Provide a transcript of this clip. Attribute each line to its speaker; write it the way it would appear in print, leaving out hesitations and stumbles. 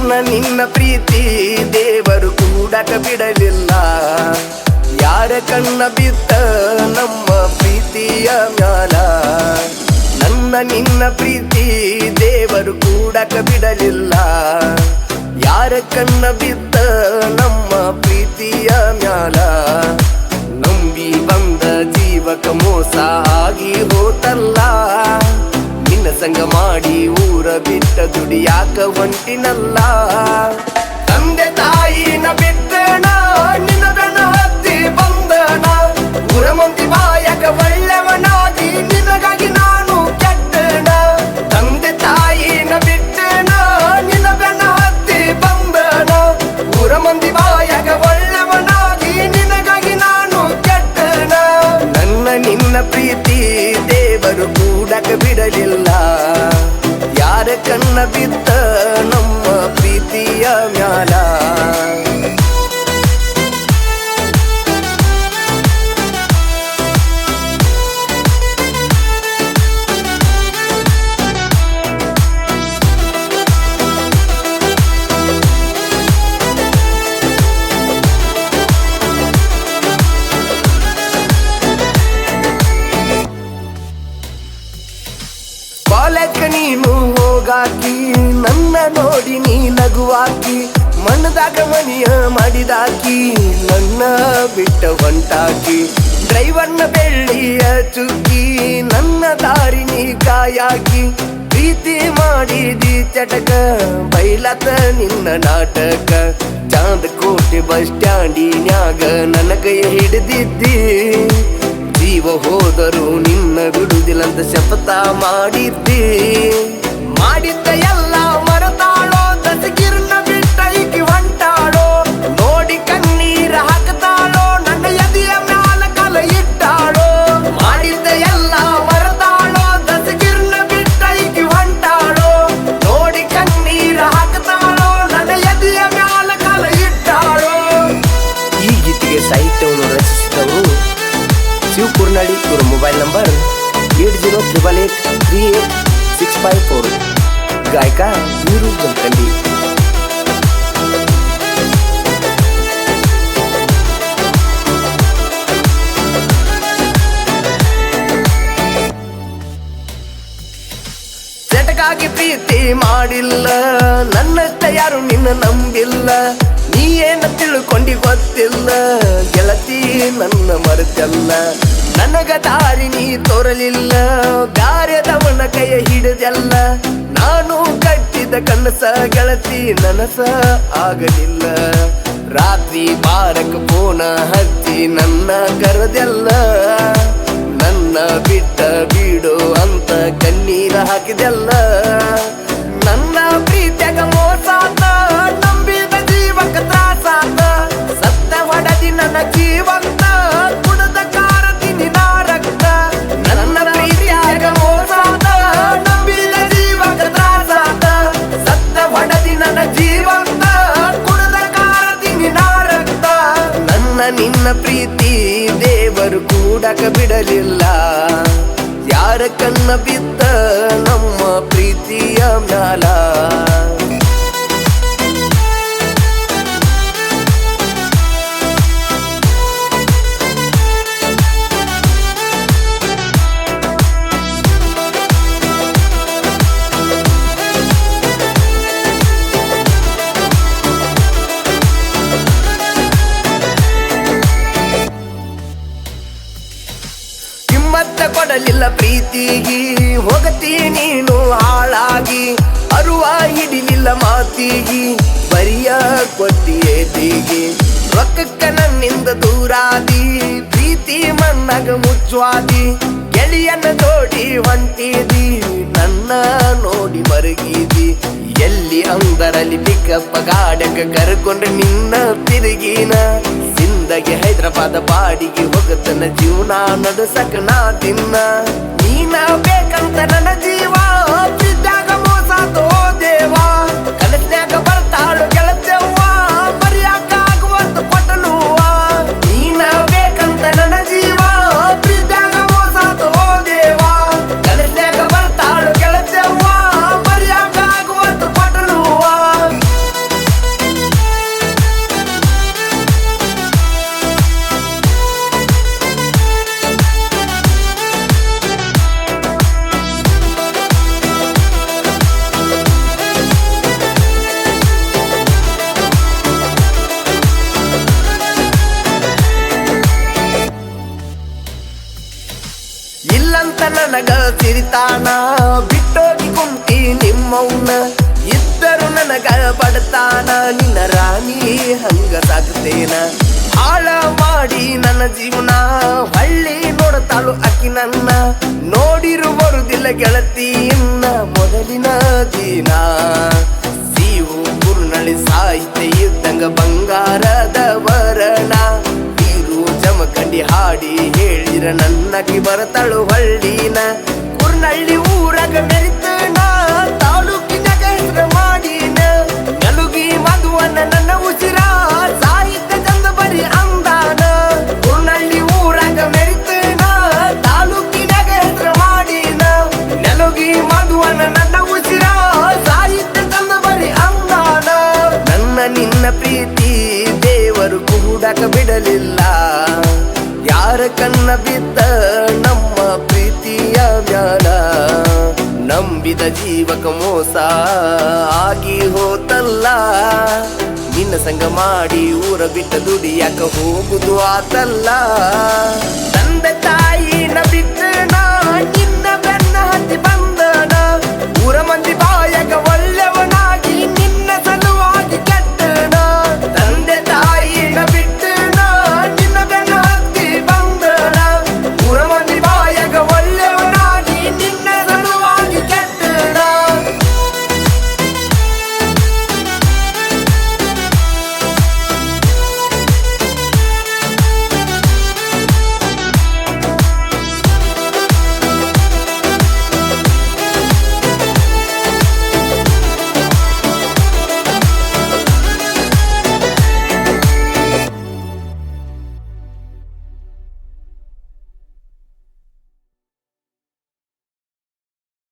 Speaker 1: ನನ್ನ ನಿನ್ನ ಪ್ರೀತಿ ದೇವರು ಕೂಡಕ ಬಿಡಲಿಲ್ಲ. ಯಾರ ಕಣ್ಣ ಬಿದ್ದ ನಮ್ಮ ಪ್ರೀತಿಯ ಮ್ಯಾಲ. ನನ್ನ ನಿನ್ನ ಪ್ರೀತಿ ದೇವರು ಕೂಡಕ ಬಿಡಲಿಲ್ಲ. ಯಾರ ಕಣ್ಣ ಬಿದ್ದ ನಮ್ಮ ಪ್ರೀತಿಯ ಮ್ಯಾಲ. ನಂಬಿ ಬಂದ ಜೀವಕ ಮೋಸ ಆಗಿ ಹೋತಲ್ಲ. ನಿನ್ನ ಸಂಗ ಮಾಡಿ ಊರ ಬಿಟ್ಟ ದುಡಿಯಾಕ ಹೊಂಟಿನಲ್ಲ. ತಂದೆ ತಾಯಿನ ಬಿಟ್ಟಣ ನಿನ್ನ ಬೆನ್ನ ಹತ್ತಿ ಬಂದಣ. ಊರ ಮಂದಿ ಬಾಯಕ ಒಳ್ಳೆವನಾಗಿ ನಿನಗಾಗಿ ನಾನು ಕೆಟ್ಟಣ. ತಂದೆ ತಾಯಿನ ಬಿಟ್ಟಣ ನಿನ್ನ ಬೆನ್ನ ಹತ್ತಿ ಬಂದಣ. ಊರ ಮಂದಿ ಬಾಯಕ ಒಳ್ಳೆವನಾಗಿ ನಿನಗಾಗಿ ನಾನು ಕೆಟ್ಟಣ. ನನ್ನ ನಿನ್ನ ಪ್ರೀತಿ ದೇವರು ಕೂಡಕ ಬಿಡಲಿಲ್ಲ. ಯಾರ ಕಣ್ಣ ಬಿದ್ದ ನಮ್ಮ ಪ್ರೀತಿಯ ಮ್ಯಾಲ. ಬಾಲಕ ನೀನು ಹೋಗಾಕಿ ನನ್ನ ನೋಡಿ ನೀ ನಗುವಾಕಿ. ಮಣ್ಣದಾಗ ಮನಿಯ ಮಾಡಿದಾಕಿ ನನ್ನ ಬಿಟ್ಟ ಹೊಂಟಾಕಿ. ಡ್ರೈವರ್ನ ಬೆಳ್ಳಿಯ ಚುಕ್ಕಿ ನನ್ನ ದಾರಿ ನೀ ಕಾಯಾಕಿ. ಪ್ರೀತಿ ಮಾಡಿದಿ ಚಟಕ ಬೈಲತ ನಿನ್ನ ನಾಟಕ. ಚಾಂದಕೋಟೆ ಬಸ್ ಸ್ಟ್ಯಾಂಡಿನ್ಯಾಗ ನನ್ನ ಕೈ ಹಿಡಿದಿದ್ದಿ. ಜೀವ ಹೋದರು ನಿನ್ನ ಬಿಡುದಿಲ್ಲಂತ ಶಪಥ ಮಾಡಿದ್ದಿ. ಮಾಡಿದ್ದ ಎಲ್ಲ ಮರತಾಳೋ ದಸಗಿರ್ನ ಬಿಟ್ಟ ಈಕಿ ಹೊಂಟಾಳೋ. ನೋಡಿ ಕಣ್ಣೀರ ಹಾಕತಾಳೋ ನನ್ನ ಎದೆಯ ಮ್ಯಾಲ ಕಲ ಇಟ್ಟಾಳೋ. ಮಾಡಿದ್ದ ಎಲ್ಲ ಮರತಾಳೋ ದಸಗಿರ್ನ ಬಿಟ್ಟ ಈಕಿ ಹೊಂಟಾಳೋ. ನೋಡಿ ಕಣ್ಣೀರ ಹಾಕತಾಳೋ ನನ್ನ ಎದೆಯ ಮ್ಯಾಲ ಕಲ ಇಟ್ಟಾಳೋ. ಈ ಗೀತೆಗೆ ಸಾಹಿತ್ಯವನ್ನು ರಚಿಸಿದವರು ಶಿವ ಕುರ್ನಾಡಿ. ಇವರ ಮೊಬೈಲ್ ನಂಬರ್ 8088838654. ಗಾಯಕ ವೀರು ಜಮಖಂಡಿ. ಚಟಕಾಗಿ ಪ್ರೀತಿ ಮಾಡಿಲ್ಲ ನನ್ನಷ್ಟ ಯಾರು ನಿನ್ನ ನಂಬಿಲ್ಲ. ನೀ ಏನ ತಿಳ್ಕೊಂಡಿ ಗೊತ್ತಿಲ್ಲ ಗೆಳತಿ ನನ್ನ ಮರೆತಲ್ಲ. ನನಗ ದಾರಿ ನೀ ತೋರಲಿಲ್ಲ ಗಾರ್ಯದವನ ಕೈಯ ಹಿಡಿದೆಲ್ಲ. ನಾನು ಕಟ್ಟಿದ ಕನಸ ಗೆಳತಿ ನನಸ ಆಗಲಿಲ್ಲ. ರಾತ್ರಿ ಬಾರಕ ಫೋನ ಹಚ್ಚಿ ನನ್ನ ಕರೆದೆಲ್ಲ. ನನ್ನ ಬಿಟ್ಟ ಬಿಡು ಅಂತ ಕಣ್ಣೀರ ಹಾಕಿದೆಲ್ಲ. ನನ್ನ ಪ್ರೀತಿಯಾಗ ಮೋಸಾತ ನಂಬಿದ ಜೀವಕ ತ್ರಾಸಾತ. ಸತ್ತ ಹೊಡದಿ ನನ್ನ ಜೀವಂತ ಕುಡದ ಕಾರತೀನಿ ನಾ ರಕ್ತ. ನನ್ನ ಪ್ರೀತಿಯಾಗ ಮೋಸಾತ ನಂಬಿದ ಜೀವಕ ತ್ರಾಸಾತ. ಸತ್ತ ಹೊಡದಿ ನನ್ನ ಜೀವಂತ ಕುಡದ ಕಾರತೀನಿ ನಾ ರಕ್ತ. ನನ್ನ ನಿನ್ನ ಪ್ರೀತಿ ದೇವರು ಕೂಡಕ ಬಿಡಲಿಲ್ಲ. ಯಾರ ಕಣ್ಣ ಬಿದ್ದ ನಮ್ಮ ಪ್ರೀತಿಯ ಮ್ಯಾಲ. ಕಿಮ್ಮತ್ತ ಕೊಡಲಿಲ್ಲ ಪ್ರೀತಿಗಿ ಹೋಗತಿ ನೀನು ಹಾಳಾಗಿ. ಅರುವ ಹಿಡಿಲಿಲ್ಲ ಮಾತಿಗಿ ಬರಿಯ ಕೊಟ್ಟಿಯೇ ತೀಗಿ. ರೊಕ್ಕಕ್ಕ ನನ್ನಿಂದ ದೂರಾದಿ ಪ್ರೀತಿ ಮಣ್ಣಾಗ ಮುಚ್ಚುವಾದಿ. ಗೆಳೆಯನ್ನ ಜೋಡಿ ಹೊಂಟಿದಿ ನನ್ನ ನೋಡಿ ಮರಗಿದಿ. ಎಲ್ಲಿ ಅಂದರಲ್ಲಿ ಪಿಕಪ್ಪ ಗಾಡಕ ಕರ್ಕೊಂಡು ನಿನ್ನ ತಿರುಗಿನ. ಸಿಂದಗೆ ಹೈದರಾಬಾದ ಬಾಡಿಗೆ ಹೋಗತನ ಜೀವನ ನಡೆಸಕ ನಾ ತಿನ್ನ. ನೀನ ಬೇಕಂತ ನನ್ನ ಜೀವ ಬಿದ್ದಾಗ ಮೋಸಾತೋ ದೇವ. ಕನಸ್ನ್ಯಾಗ ಬರ್ತಾಳು ಗೆಳತೆವ್ವ ಮರಿಯಾಕ ಆಗುವಂತ ಕೊಟ್ಟನುವ. ನೀನ ಬೇಕಂತ ನನ್ನ ಜೀವ ಬಿದ್ದಾಗ ಮೋಸಾತೋ ದೇವ. ಕನಸ್ನ್ಯಾಗ ಬರ್ತಾಳು ಗೆಳತೆವ್ವ ಮರಿಯಾಕ ಆಗುವಂತ ಕೊಟ್ಟನುವ. ಸಿರಿತಾನ ಬಿಟ್ಟೋಗಿ ಕುಂತಿ ನಿಮ್ಮವ್ನ ಇದ್ದರು ನನಗ ಬಡತಾನ ನಿನ್ನ ರಾಣಿ ಹಂಗ ಸಾಕ್ತೇನ ಹಾಳ ಮಾಡಿ ನನ್ನ ಜೀವನ ಹಳ್ಳಿ ನೋಡತಾಳು ಅಕ್ಕಿ ನನ್ನ ನೋಡಿರು ಬರುದಿಲ್ಲ ಗೆಳತಿ ಇನ್ನ ಮೊದಲಿನ ದಿನ ಸೀವು ಗುರುನಳಿ ಸಾಹಿತ್ಯ ಇದ್ದಂಗ ಬಂಗಾರದ ವರ್ಣ ಬೀರು ಜಮಖಂಡಿ ಹಾಡಿ ಹೇಳಿರ ನನ್ನಕಿ ಬರತಾಳು ಹಳ್ಳಿನ ಕುರ್ನಳ್ಳಿ ಊರಾಗ ಮೆರಿತನ ತಾಲೂಕಿನಾಗ ಹೆಸರು ಮಾಡಿನ ನಲುಗಿ ಮಧುವನ ನನ್ನ ಉಸಿರ ಸಾಹಿತ್ಯ ಚಂದ ಬರಿ ಅಂದಾನ ಕುರ್ನಳ್ಳಿ ಊರಾಗ ಮೆರಿತನ ತಾಲೂಕಿನಾಗ ಹೆಸರು ಮಾಡಿನ ನಲುಗಿ ಮಧುವನ ನನ್ನ ಉಸಿರ ಸಾಹಿತ್ಯ ಚಂದ ಬರಿ ಅಂದಾನ ನನ್ನ ನಿನ್ನ ಪ್ರೀತಿ ದೇವರು ಕೂಡಕ ಬಿಡಲಿಲ್ಲ ಯಾರ ಕಣ್ಣ ಬಿದ್ದ ನಮ್ಮ ಪ್ರೀತಿಯ ಮ್ಯಾಲ ನಂಬಿದ ಜೀವಕ ಮೋಸ ಆಗಿ ಹೋತಲ್ಲ ನಿನ್ನ ಸಂಗ ಮಾಡಿ ಊರ ಬಿಟ್ಟ ದುಡಿಯಾಕ ಹೋಗುದು ಆತಲ್ಲ ತಂದೆ ತಾಯಿನ ಬಿಟ್ಟ